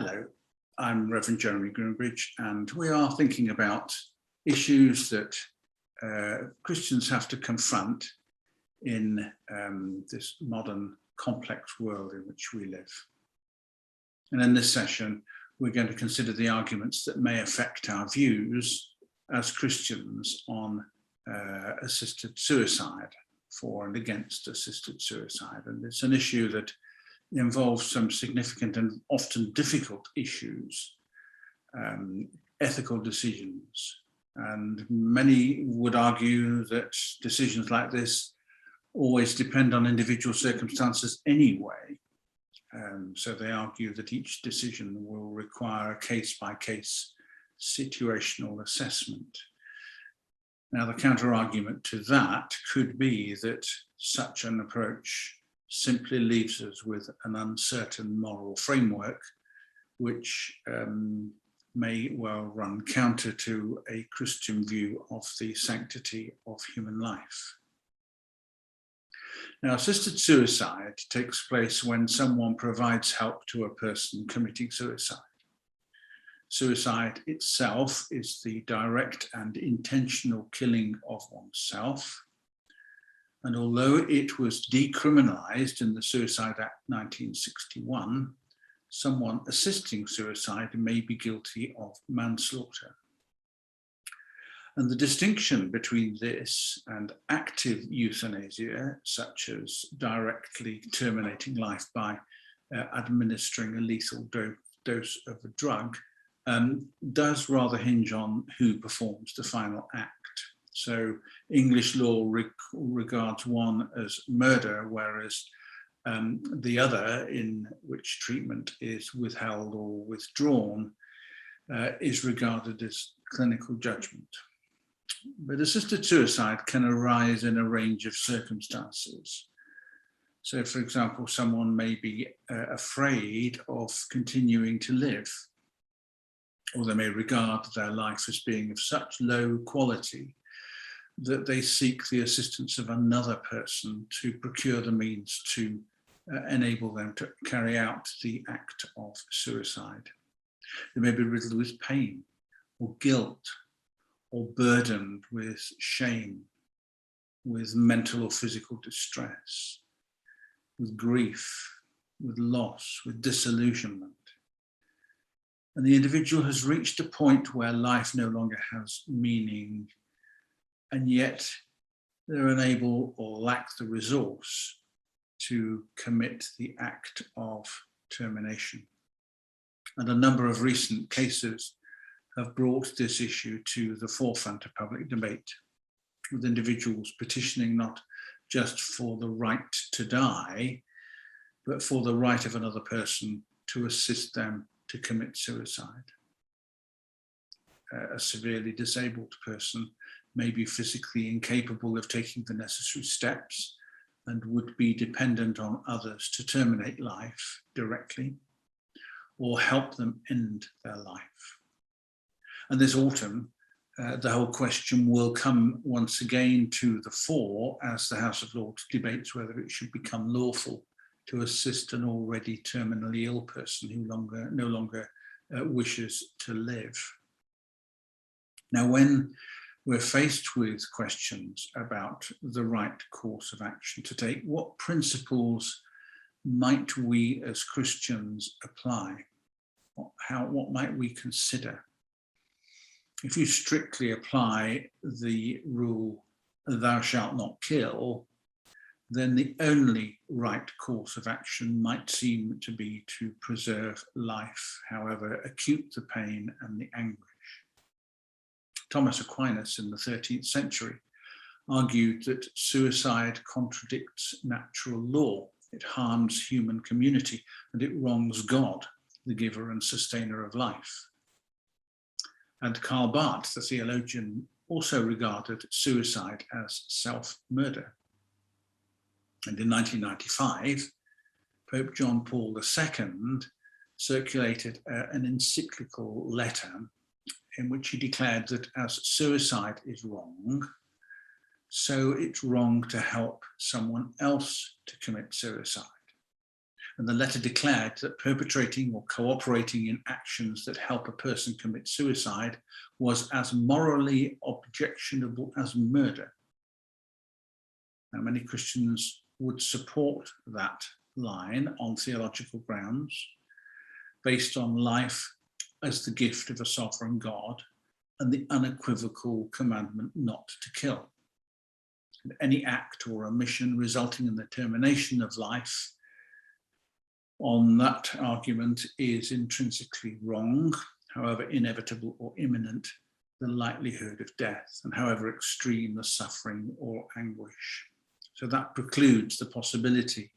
Hello, I'm Reverend Jeremy Groombridge, and we are thinking about issues that Christians have to confront in this modern, complex world in which we live. And in this session, we're going to consider the arguments that may affect our views as Christians on assisted suicide, for and against assisted suicide. And it's an issue that involves some significant and often difficult issues, ethical decisions. And many would argue that decisions like this always depend on individual circumstances anyway. So they argue that each decision will require a case-by-case situational assessment. Now, the counter-argument to that could be that such an approach simply leaves us with an uncertain moral framework, which may well run counter to a Christian view of the sanctity of human life. Now, assisted suicide takes place when someone provides help to a person committing suicide. Suicide itself is the direct and intentional killing of oneself. And although it was decriminalised in the Suicide Act 1961, someone assisting suicide may be guilty of manslaughter. And the distinction between this and active euthanasia, such as directly terminating life by administering a lethal dose of a drug, does rather hinge on who performs the final act. So English law regards one as murder, whereas the other, in which treatment is withheld or withdrawn, is regarded as clinical judgment. But assisted suicide can arise in a range of circumstances. So, for example, someone may be afraid of continuing to live, or they may regard their life as being of such low quality that they seek the assistance of another person to procure the means to enable them to carry out the act of suicide. They may be riddled with pain or guilt, or burdened with shame, with mental or physical distress, with grief, with loss, with disillusionment. And the individual has reached a point where life no longer has meaning, and yet they're unable or lack the resource to commit the act of termination. And a number of recent cases have brought this issue to the forefront of public debate, with individuals petitioning not just for the right to die, but for the right of another person to assist them to commit suicide. A severely disabled person may be physically incapable of taking the necessary steps and would be dependent on others to terminate life directly or help them end their life. And this autumn, the whole question will come once again to the fore as the House of Lords debates whether it should become lawful to assist an already terminally ill person who no longer wishes to live. Now, when we're faced with questions about the right course of action to take, what principles might we as Christians apply? What might we consider? If you strictly apply the rule, thou shalt not kill, then the only right course of action might seem to be to preserve life, however acute the pain and the anguish. Thomas Aquinas in the 13th century argued that suicide contradicts natural law. It harms human community and it wrongs God, the giver and sustainer of life. And Karl Barth, the theologian, also regarded suicide as self-murder. And in 1995, Pope John Paul II circulated an encyclical letter in which he declared that as suicide is wrong, so it's wrong to help someone else to commit suicide. And the letter declared that perpetrating or cooperating in actions that help a person commit suicide was as morally objectionable as murder. Now, many Christians would support that line on theological grounds, based on life as the gift of a sovereign God and the unequivocal commandment not to kill. And any act or omission resulting in the termination of life on that argument is intrinsically wrong, however inevitable or imminent the likelihood of death, and however extreme the suffering or anguish. So that precludes the possibility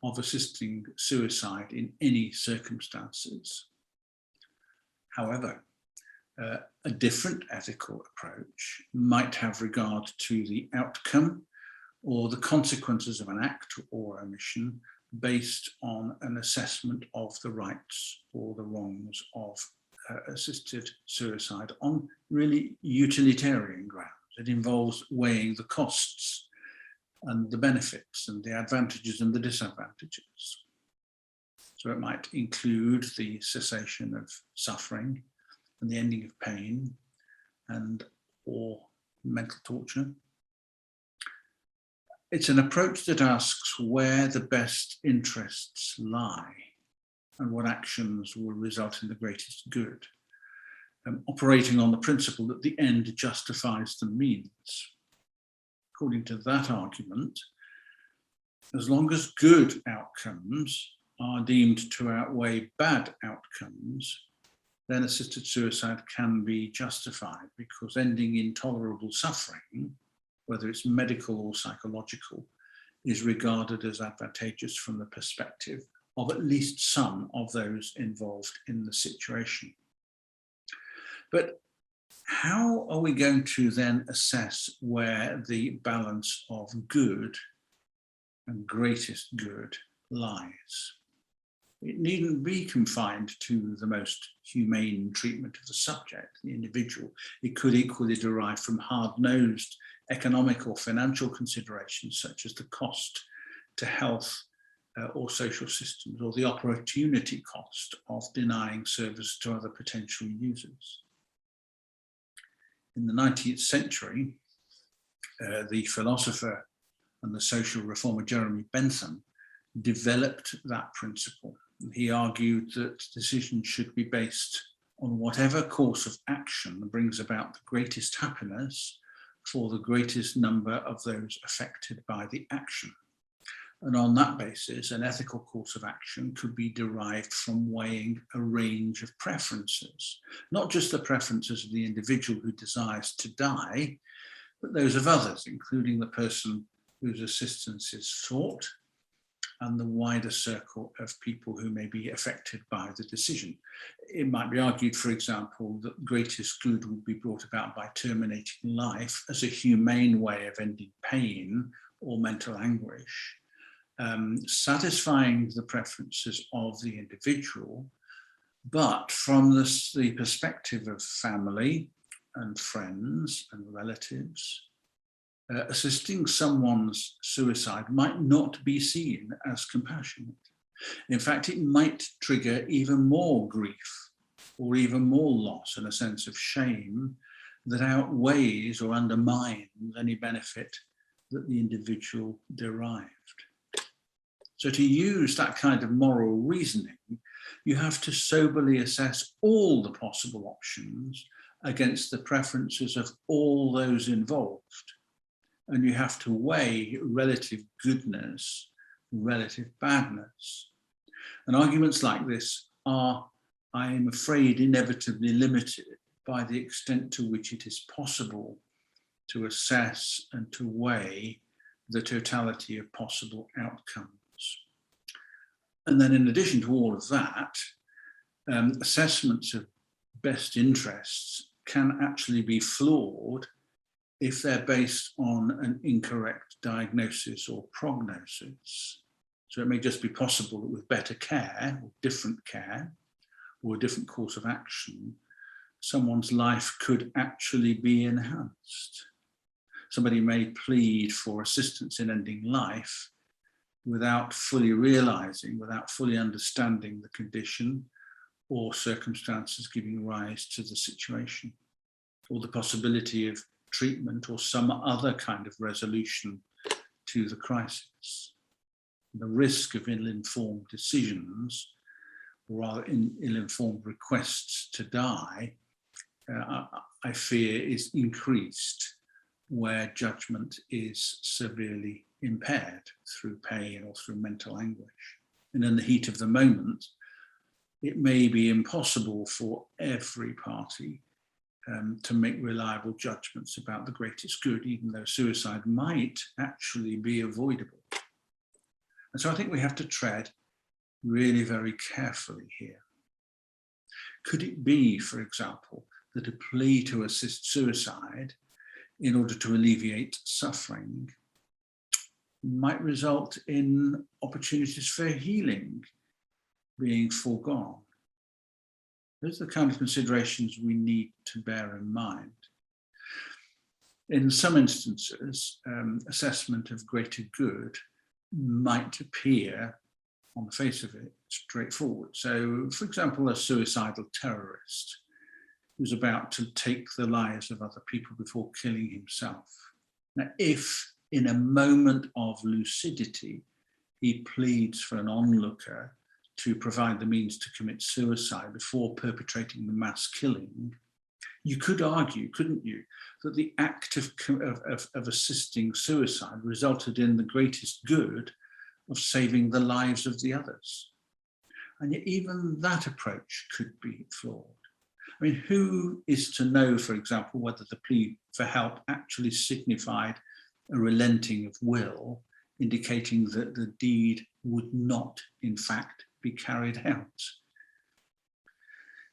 of assisting suicide in any circumstances. However, a different ethical approach might have regard to the outcome or the consequences of an act or omission based on an assessment of the rights or the wrongs of assisted suicide on really utilitarian grounds. It involves weighing the costs and the benefits and the advantages and the disadvantages. So it might include the cessation of suffering and the ending of pain and or mental torture. It's an approach that asks where the best interests lie and what actions will result in the greatest good, operating on the principle that the end justifies the means. According to that argument, as long as good outcomes are deemed to outweigh bad outcomes, then assisted suicide can be justified, because ending intolerable suffering, whether it's medical or psychological, is regarded as advantageous from the perspective of at least some of those involved in the situation. But how are we going to then assess where the balance of good and greatest good lies? It needn't be confined to the most humane treatment of the subject, the individual. It could equally derive from hard-nosed economic or financial considerations, such as the cost to health or social systems, or the opportunity cost of denying service to other potential users. In the 19th century, the philosopher and the social reformer Jeremy Bentham developed that principle. He argued that decisions should be based on whatever course of action brings about the greatest happiness for the greatest number of those affected by the action. And on that basis, an ethical course of action could be derived from weighing a range of preferences, not just the preferences of the individual who desires to die, but those of others, including the person whose assistance is sought and the wider circle of people who may be affected by the decision. It might be argued, for example, that greatest good would be brought about by terminating life as a humane way of ending pain or mental anguish, satisfying the preferences of the individual, but from the perspective of family and friends and relatives, assisting someone's suicide might not be seen as compassionate. In fact, it might trigger even more grief or even more loss and a sense of shame that outweighs or undermines any benefit that the individual derived. So to use that kind of moral reasoning, you have to soberly assess all the possible options against the preferences of all those involved. And you have to weigh relative goodness, relative badness. And arguments like this are, I am afraid, inevitably limited by the extent to which it is possible to assess and to weigh the totality of possible outcomes. And then in addition to all of that, assessments of best interests can actually be flawed if they're based on an incorrect diagnosis or prognosis. So it may just be possible that with better care, or different care, or a different course of action, someone's life could actually be enhanced. Somebody may plead for assistance in ending life without fully realizing, without fully understanding the condition or circumstances giving rise to the situation, or the possibility of treatment or some other kind of resolution to the crisis. The risk of ill-informed decisions, or rather ill-informed requests to die, I fear is increased where judgment is severely impaired through pain or through mental anguish. And in the heat of the moment, it may be impossible for every party to make reliable judgments about the greatest good, even though suicide might actually be avoidable. And so I think we have to tread really very carefully here. Could it be, for example, that a plea to assist suicide in order to alleviate suffering might result in opportunities for healing being foregone? Those are the kind of considerations we need to bear in mind. In some instances, assessment of greater good might appear, on the face of it, straightforward. So, for example, a suicidal terrorist who's about to take the lives of other people before killing himself. Now, if in a moment of lucidity, he pleads for an onlooker to provide the means to commit suicide before perpetrating the mass killing, you could argue, couldn't you, that the act of assisting suicide resulted in the greatest good of saving the lives of the others. And yet even that approach could be flawed. I mean, who is to know, for example, whether the plea for help actually signified a relenting of will, indicating that the deed would not, in fact, be carried out?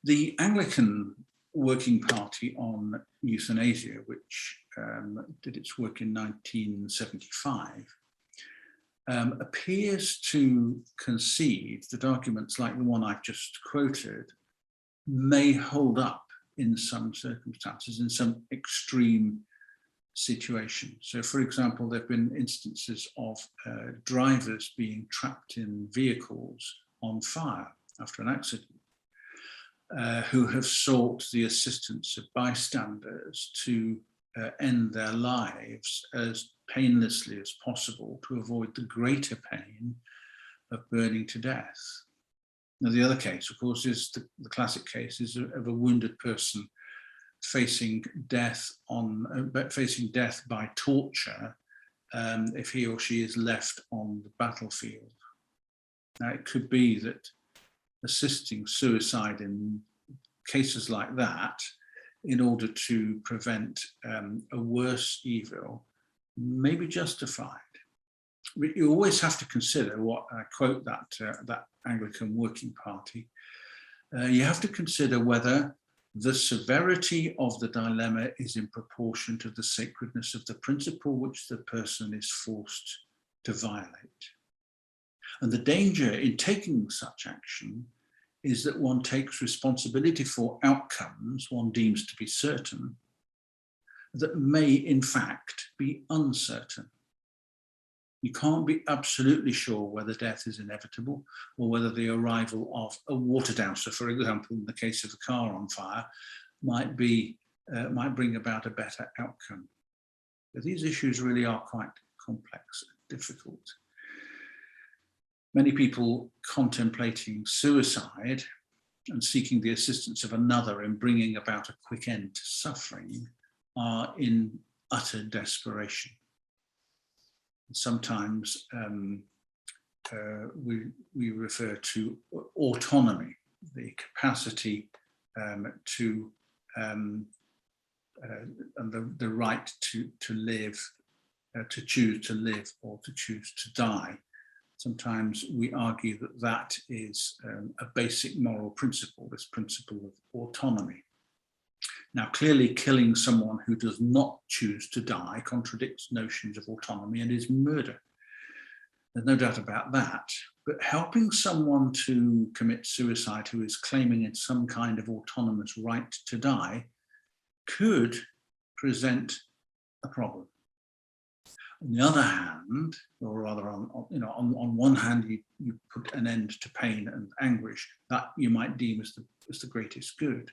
The Anglican Working Party on Euthanasia, which did its work in 1975, appears to concede that arguments like the one I've just quoted may hold up in some circumstances, in some extreme situations. So, for example, there have been instances of drivers being trapped in vehicles on fire after an accident, who have sought the assistance of bystanders to end their lives as painlessly as possible to avoid the greater pain of burning to death. Now, the other case, of course, is the classic case is of a wounded person facing death by torture if he or she is left on the battlefield. Now, it could be that assisting suicide in cases like that, in order to prevent a worse evil, may be justified. But you always have to consider what, I quote that Anglican Working Party, you have to consider whether the severity of the dilemma is in proportion to the sacredness of the principle which the person is forced to violate. And the danger in taking such action is that one takes responsibility for outcomes one deems to be certain that may in fact be uncertain. You can't be absolutely sure whether death is inevitable or whether the arrival of a water dowser, for example, in the case of the car on fire, might bring about a better outcome. But these issues really are quite complex and difficult. Many people contemplating suicide and seeking the assistance of another in bringing about a quick end to suffering are in utter desperation. Sometimes we refer to autonomy, the capacity to and the right to live, to choose to live or to choose to die. Sometimes we argue that that is a basic moral principle, this principle of autonomy. Now, clearly killing someone who does not choose to die contradicts notions of autonomy and is murder. There's no doubt about that. But helping someone to commit suicide who is claiming it's some kind of autonomous right to die could present a problem. On the other hand, or rather on one hand, you put an end to pain and anguish, that you might deem as the greatest good.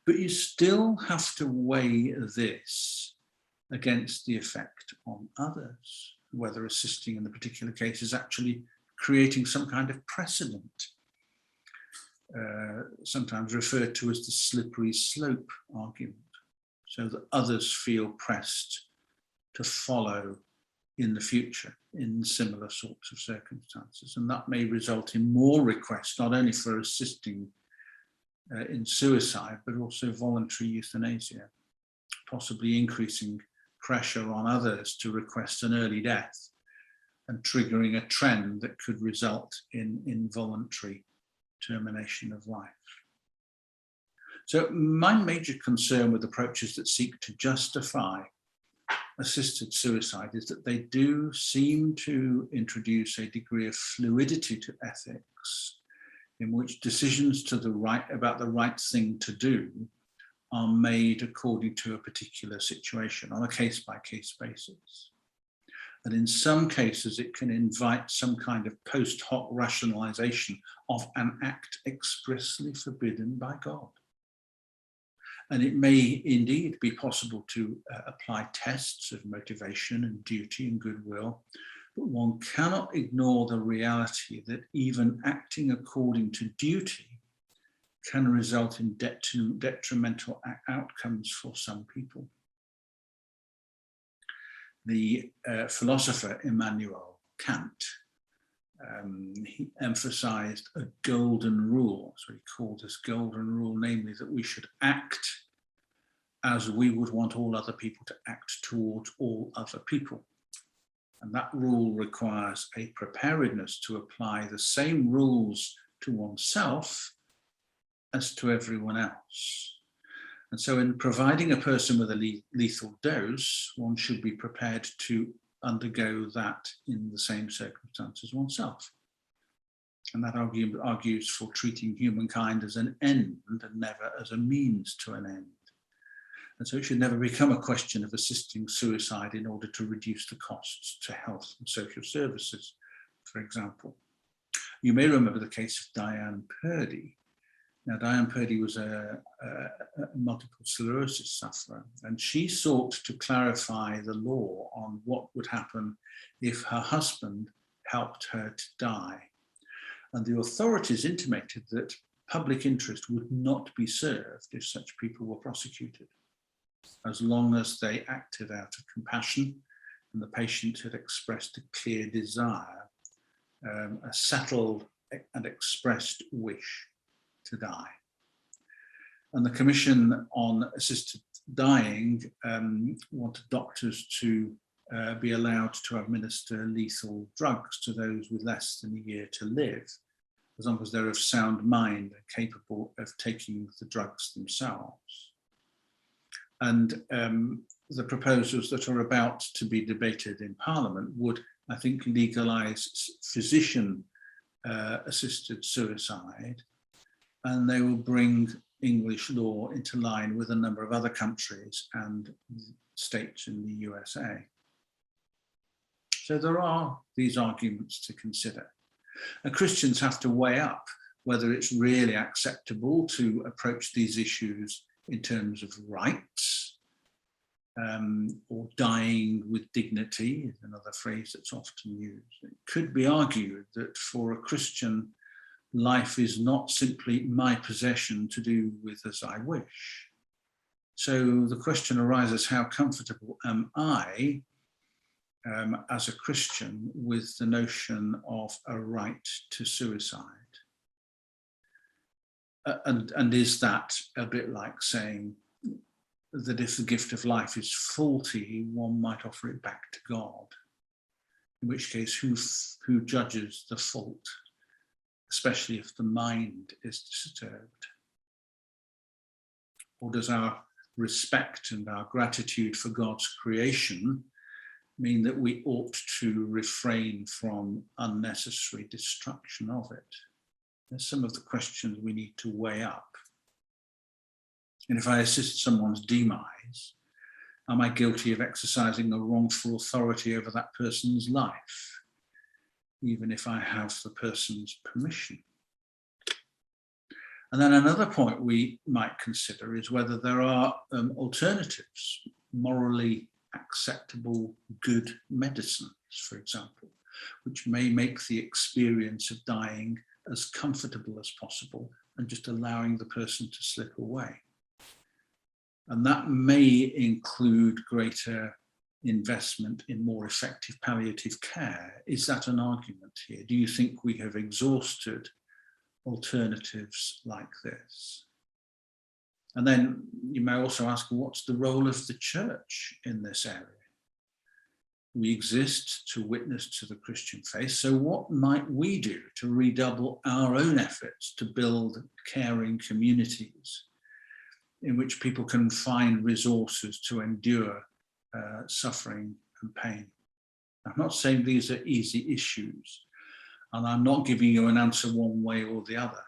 But you still have to weigh this against the effect on others, whether assisting in the particular case is actually creating some kind of precedent, sometimes referred to as the slippery slope argument, so that others feel pressed to follow in the future in similar sorts of circumstances. And that may result in more requests, not only for assisting in suicide, but also voluntary euthanasia, possibly increasing pressure on others to request an early death and triggering a trend that could result in involuntary termination of life. So my major concern with approaches that seek to justify assisted suicide is that they do seem to introduce a degree of fluidity to ethics, in which decisions about the right thing to do are made according to a particular situation on a case-by-case basis. And in some cases, it can invite some kind of post hoc rationalization of an act expressly forbidden by God. And it may indeed be possible to apply tests of motivation and duty and goodwill, but one cannot ignore the reality that even acting according to duty can result in detrimental outcomes for some people. The philosopher Immanuel Kant, he emphasized a golden rule, so he called this golden rule, namely that we should act as we would want all other people to act towards all other people. And that rule requires a preparedness to apply the same rules to oneself as to everyone else. And so in providing a person with a lethal dose, one should be prepared to undergo that in the same circumstance as oneself. And that argues for treating humankind as an end and never as a means to an end. And so it should never become a question of assisting suicide in order to reduce the costs to health and social services, for example. You may remember the case of Diane Purdy. Now, Diane Purdy was a multiple sclerosis sufferer, and she sought to clarify the law on what would happen if her husband helped her to die. And the authorities intimated that public interest would not be served if such people were prosecuted, as long as they acted out of compassion and the patient had expressed a clear desire, a settled and expressed wish to die. And the Commission on Assisted Dying wanted doctors to be allowed to administer lethal drugs to those with less than a year to live, as long as they're of sound mind and capable of taking the drugs themselves. And the proposals that are about to be debated in Parliament would, I think, legalise physician assisted suicide, and they will bring English law into line with a number of other countries and states in the USA. So there are these arguments to consider. And Christians have to weigh up whether it's really acceptable to approach these issues in terms of rights, or dying with dignity is another phrase that's often used. It could be argued that for a Christian, life is not simply my possession to do with as I wish. So the question arises, how comfortable am I as a Christian with the notion of a right to suicide? And is that a bit like saying that if the gift of life is faulty, one might offer it back to God? In which case, who judges the fault, especially if the mind is disturbed? Or does our respect and our gratitude for God's creation mean that we ought to refrain from unnecessary destruction of it? There's some of the questions we need to weigh up. And if I assist someone's demise, Am I guilty of exercising a wrongful authority over that person's life, even if I have the person's permission? And then another point we might consider is whether there are alternatives, morally acceptable good medicines, for example, which may make the experience of dying as comfortable as possible and just allowing the person to slip away. And that may include greater investment in more effective palliative care. Is that an argument here? Do you think we have exhausted alternatives like this? And then you may also ask, what's the role of the church in this area? We exist to witness to the Christian faith, so what might we do to redouble our own efforts to build caring communities in which people can find resources to endure suffering and pain? I'm not saying these are easy issues, and I'm not giving you an answer one way or the other.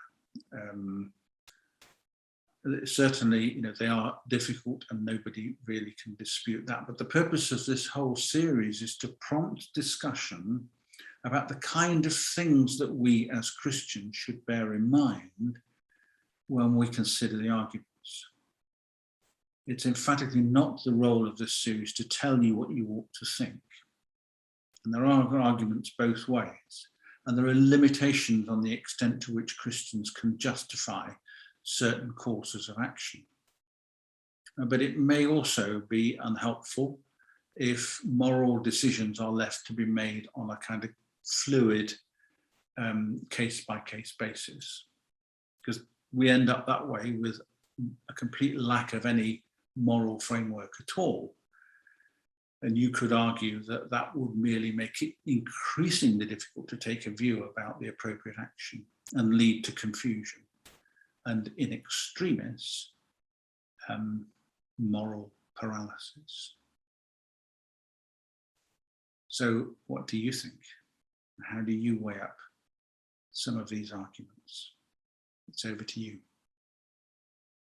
Certainly, they are difficult and nobody really can dispute that. But the purpose of this whole series is to prompt discussion about the kind of things that we as Christians should bear in mind when we consider the arguments. It's emphatically not the role of this series to tell you what you ought to think. And there are arguments both ways. And there are limitations on the extent to which Christians can justify certain courses of action. But it may also be unhelpful if moral decisions are left to be made on a kind of fluid case-by-case basis, because we end up that way with a complete lack of any moral framework at all. And you could argue that that would merely make it increasingly difficult to take a view about the appropriate action and lead to confusion and, in extremis, moral paralysis. So what do you think? How do you weigh up some of these arguments? It's over to you.